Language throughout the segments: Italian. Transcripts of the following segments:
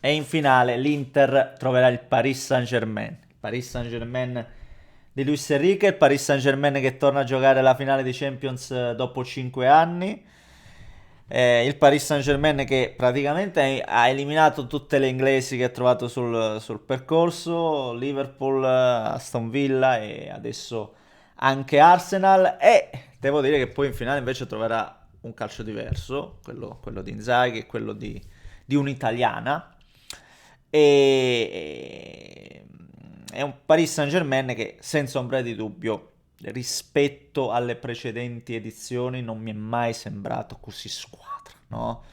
E in finale l'Inter troverà il Paris Saint-Germain. Il Paris Saint-Germain di Luis Enrique, il Paris Saint-Germain che torna a giocare la finale di Champions dopo 5 anni. Il Paris Saint-Germain che praticamente ha eliminato tutte le inglesi che ha trovato sul percorso, Liverpool, Aston Villa e adesso anche Arsenal. E devo dire che poi in finale invece troverà un calcio diverso, quello di Inzaghi e quello di un'italiana. E è un Paris Saint-Germain che senza ombra di dubbio rispetto alle precedenti edizioni non mi è mai sembrato così squadra, no?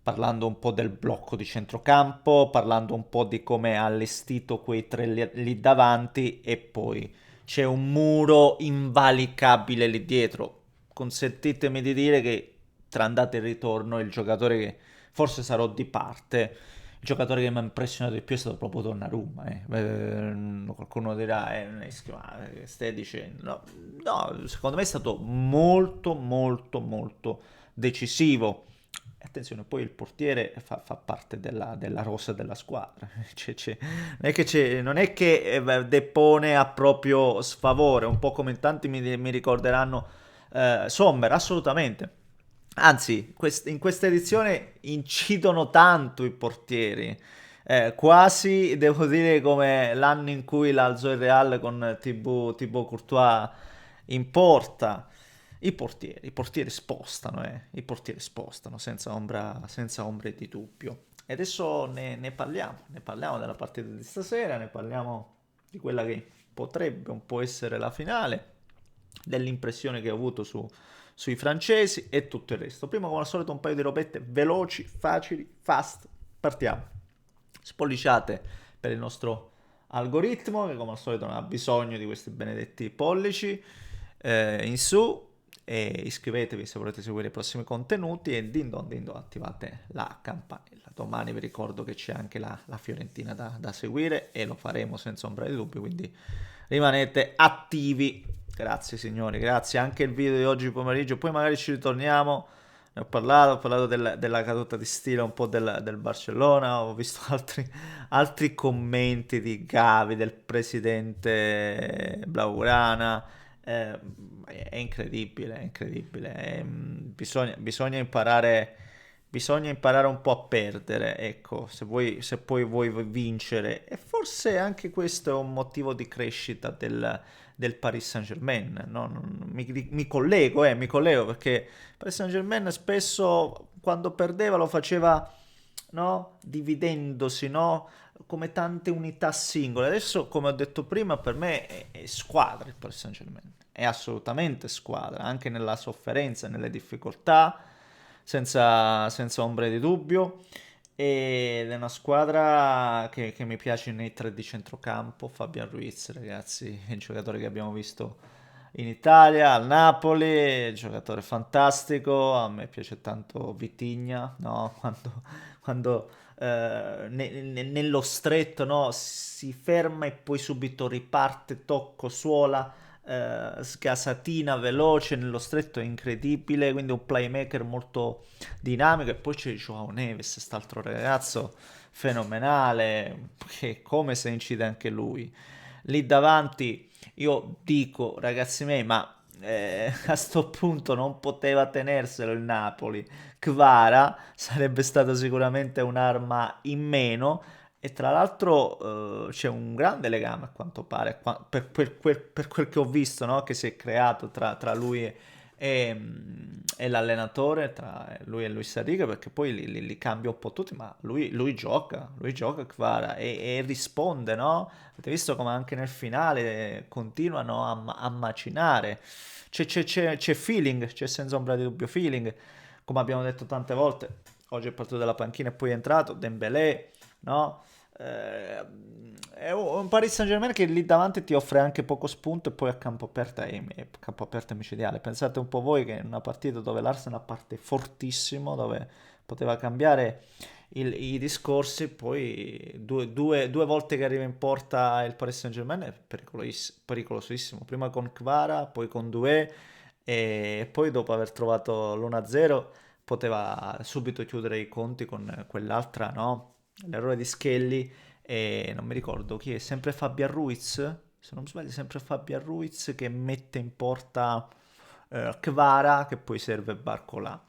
Parlando un po' del blocco di centrocampo, parlando un po' di come ha allestito quei tre lì davanti e poi c'è un muro invalicabile lì dietro. Consentitemi di dire che tra andata e ritorno il giocatore che forse sarò di parte, il giocatore che mi ha impressionato di più è stato proprio Donnarumma. Qualcuno dirà, che stai dicendo? No, no, secondo me è stato molto, molto, molto decisivo. Attenzione, poi il portiere fa parte della rosa della squadra. Non è che depone a proprio sfavore, un po' come in tanti mi ricorderanno Sommer, assolutamente. Anzi, in questa edizione incidono tanto i portieri. Quasi devo dire come l'anno in cui l'alzò il Real con Thibaut Courtois in porta. I portieri spostano, i portieri spostano senza ombra di dubbio. E adesso ne parliamo della partita di stasera, ne parliamo di quella che potrebbe un po' essere la finale, dell'impressione che ho avuto sui francesi e tutto il resto. Prima, come al solito, un paio di robette veloci, facili, fast. Partiamo. Spolliciate per il nostro algoritmo, che come al solito non ha bisogno di questi benedetti pollici in su. E iscrivetevi se volete seguire i prossimi contenuti e din don attivate la campanella. Domani vi ricordo che c'è anche la Fiorentina da seguire e lo faremo senza ombra di dubbio, quindi rimanete attivi. Grazie signori, grazie. Anche il video di oggi pomeriggio, poi magari ci ritorniamo. Ho parlato della caduta di stile un po' del Barcellona, ho visto altri commenti di Gavi, del presidente Blaugrana. Eh, è incredibile, è incredibile. Bisogna imparare un po' a perdere, ecco, se poi vuoi vincere. E forse anche questo è un motivo di crescita del Paris Saint-Germain. No? Mi collego perché il Paris Saint-Germain spesso quando perdeva lo faceva, no? Dividendosi, no? Come tante unità singole. Adesso, come ho detto prima, per me è squadra il Paris Saint-Germain. È assolutamente squadra, anche nella sofferenza, nelle difficoltà, senza ombre di dubbio. Ed è una squadra che mi piace nei tre di centrocampo. Fabian Ruiz, ragazzi, è il giocatore che abbiamo visto in Italia, al Napoli, giocatore fantastico. A me piace tanto Vitinha, no? Quando nello stretto, no? Si ferma e poi subito riparte, tocco, suola, sgasatina, veloce, nello stretto è incredibile, quindi un playmaker molto dinamico. E poi c'è Joao Neves, quest'altro ragazzo fenomenale, che come se incide anche lui. Lì davanti io dico, ragazzi miei, ma a sto punto non poteva tenerselo il Napoli. Kvara sarebbe stato sicuramente un'arma in meno. E tra l'altro c'è un grande legame a quanto pare, per quel che ho visto, no? Che si è creato tra lui e l'allenatore, tra lui e Luis Enrique, perché poi li cambia un po' tutti, ma lui gioca Kvara e risponde, no? Avete visto come anche nel finale continuano a macinare. C'è feeling, c'è senza ombra di dubbio feeling, come abbiamo detto tante volte. Oggi è partito dalla panchina e poi è entrato Dembélé, no? Eh, è un Paris Saint-Germain che lì davanti ti offre anche poco spunto e poi a campo aperto è micidiale. Pensate un po' voi che in una partita dove l'Arsenal parte fortissimo, dove poteva cambiare i discorsi, poi due volte che arriva in porta il Paris Saint-Germain è pericolosissimo. Prima con Kvara, poi con Doué e poi dopo aver trovato l'1-0 poteva subito chiudere i conti con quell'altra, no? l'errore di Schelli, e non mi ricordo chi è, sempre Fabian Ruiz, se non mi sbaglio, sempre Fabian Ruiz che mette in porta Kvara che poi serve Barcolà.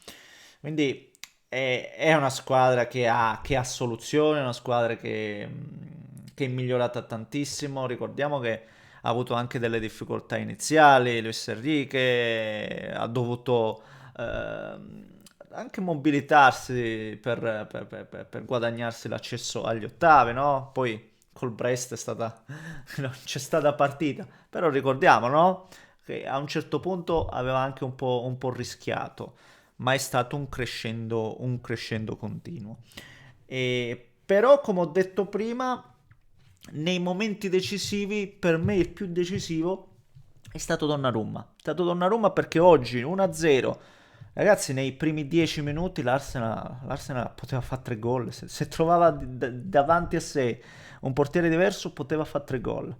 Quindi è una squadra che ha soluzioni, è una squadra che è migliorata tantissimo. Ricordiamo che ha avuto anche delle difficoltà iniziali, Luis Enrique ha dovuto anche mobilitarsi per guadagnarsi l'accesso agli ottavi, no? Poi col Brest non c'è stata partita, però ricordiamo, no? Che a un certo punto aveva anche un po' rischiato, ma è stato un crescendo continuo. Però, come ho detto prima, nei momenti decisivi, per me il più decisivo è stato Donnarumma. È stato Donnarumma perché oggi 1-0. Ragazzi, nei primi 10 minuti l'Arsenal poteva fare 3 gol. Se trovava davanti a sé un portiere diverso, poteva fare 3 gol.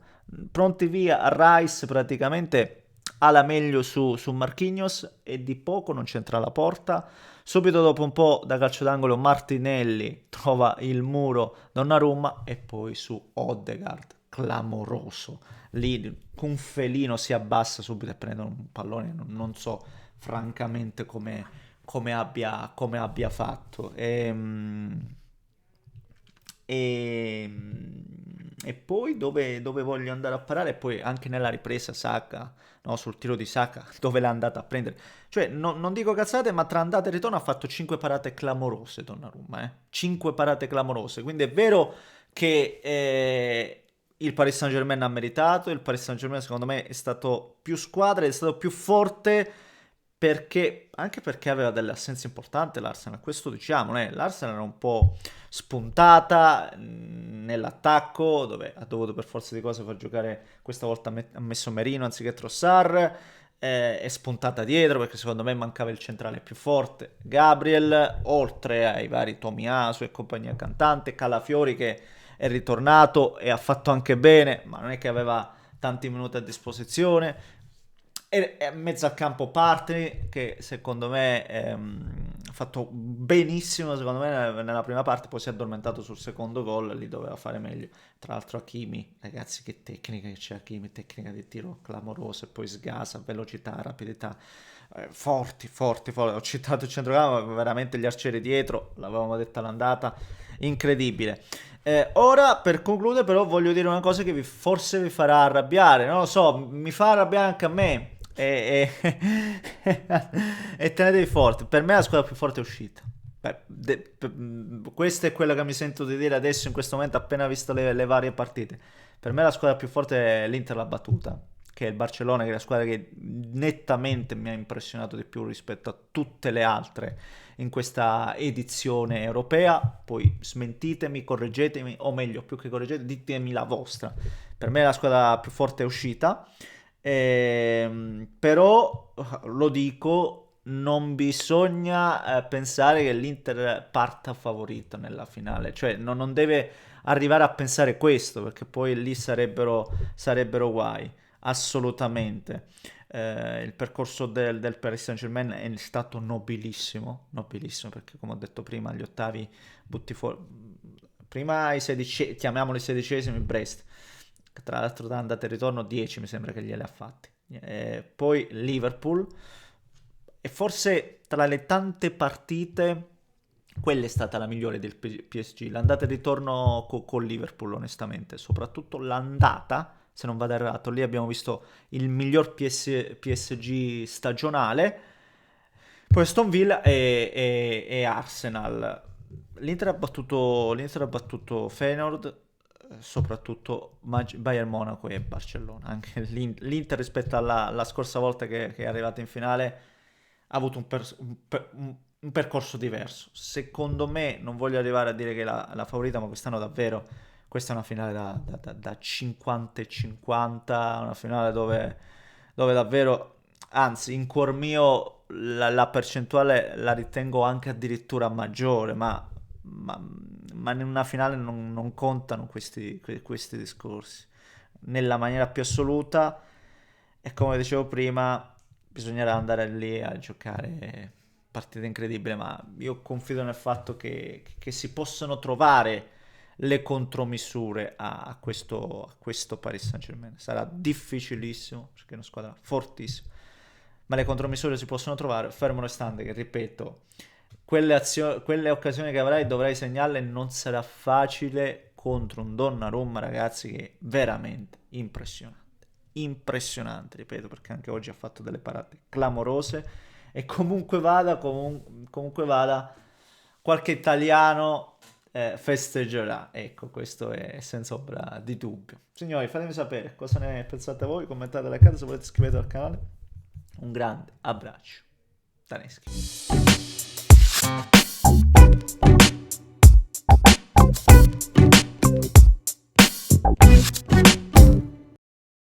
Pronti via, Rice praticamente ha la meglio su Marquinhos e di poco non c'entra la porta. Subito dopo un po' da calcio d'angolo Martinelli trova il muro Donnarumma e poi su Odegaard, clamoroso. Lì un felino si abbassa subito e prende un pallone, non so francamente come abbia fatto. E poi dove voglio andare a parare? E poi anche nella ripresa Saka, no, sul tiro di Saka, dove l'ha andata a prendere. Cioè, non dico cazzate, ma tra andata e ritorno ha fatto 5 parate clamorose Donnarumma, 5 parate clamorose. Quindi è vero che il Paris Saint-Germain ha meritato, il Paris Saint-Germain secondo me è stato più squadra, è stato più forte anche perché aveva delle assenze importanti l'Arsenal, questo diciamo, l'Arsenal era un po' spuntata nell'attacco, dove ha dovuto per forza di cose far giocare, questa volta ha messo Merino anziché Trossard, è spuntata dietro perché secondo me mancava il centrale più forte, Gabriel, oltre ai vari Tomiasu e compagnia cantante, Calafiori che è ritornato e ha fatto anche bene, ma non è che aveva tanti minuti a disposizione. E mezzo al campo Partey che secondo me ha fatto benissimo secondo me nella prima parte, poi si è addormentato sul secondo gol, lì doveva fare meglio. Tra l'altro Hakimi, ragazzi, che tecnica che c'è Hakimi, tecnica di tiro clamorosa, e poi sgasa, velocità, rapidità, forti, forti, forti. Ho citato il centrocampo, ma veramente gli arcieri dietro, l'avevamo detto all'andata, incredibile. Ora, per concludere, però, voglio dire una cosa che forse vi farà arrabbiare. Non lo so, mi fa arrabbiare anche a me. E tenetevi forti. Per me la squadra più forte è uscita. Beh, questo è quello che mi sento di dire adesso, in questo momento, appena visto le varie partite. Per me la squadra più forte è l'Inter l'ha battuta, che è il Barcellona, che è la squadra che nettamente mi ha impressionato di più rispetto a tutte le altre in questa edizione europea. Poi smentitemi, correggetemi, o meglio, più che correggete, ditemi la vostra. Per me la squadra più forte è uscita, però lo dico, non bisogna pensare che l'Inter parta favorito nella finale, cioè non deve arrivare a pensare questo, perché poi lì sarebbero guai, assolutamente. Il percorso del Paris Saint-Germain è stato nobilissimo, nobilissimo, perché come ho detto prima, agli ottavi butti fuori, prima chiamiamoli sedicesimi, Brest, che tra l'altro da andata e ritorno 10 mi sembra che gliele ha fatti. Poi Liverpool, e forse tra le tante partite quella è stata la migliore del PSG, l'andata e ritorno con Liverpool onestamente, soprattutto l'andata, se non vado errato, lì abbiamo visto il miglior PSG stagionale, poi Aston Villa e Arsenal. L'Inter ha battuto Feyenoord, soprattutto Bayern Monaco e Barcellona. Anche l'Inter rispetto alla scorsa volta che è arrivata in finale ha avuto un percorso diverso. Secondo me, non voglio arrivare a dire che è la favorita, ma quest'anno davvero questa è una finale da 50 e 50, una finale dove davvero, anzi, in cuor mio la percentuale la ritengo anche addirittura maggiore, ma, ma in una finale non contano questi discorsi nella maniera più assoluta, e come dicevo prima bisognerà andare lì a giocare partite incredibili, ma io confido nel fatto che si possano trovare le contromisure a questo Paris Saint-Germain. Sarà difficilissimo, perché è una squadra fortissima, ma le contromisure si possono trovare, fermo restando che, ripeto, quelle occasioni che avrai dovrai segnarle, non sarà facile contro un Donnarumma, ragazzi, che è veramente impressionante, ripeto, perché anche oggi ha fatto delle parate clamorose. E comunque vada, qualche italiano festeggerà, ecco, questo è senza ombra di dubbio. Signori, fatemi sapere cosa ne pensate voi, commentate la casa, se volete iscrivetevi al canale. Un grande abbraccio da Neschi.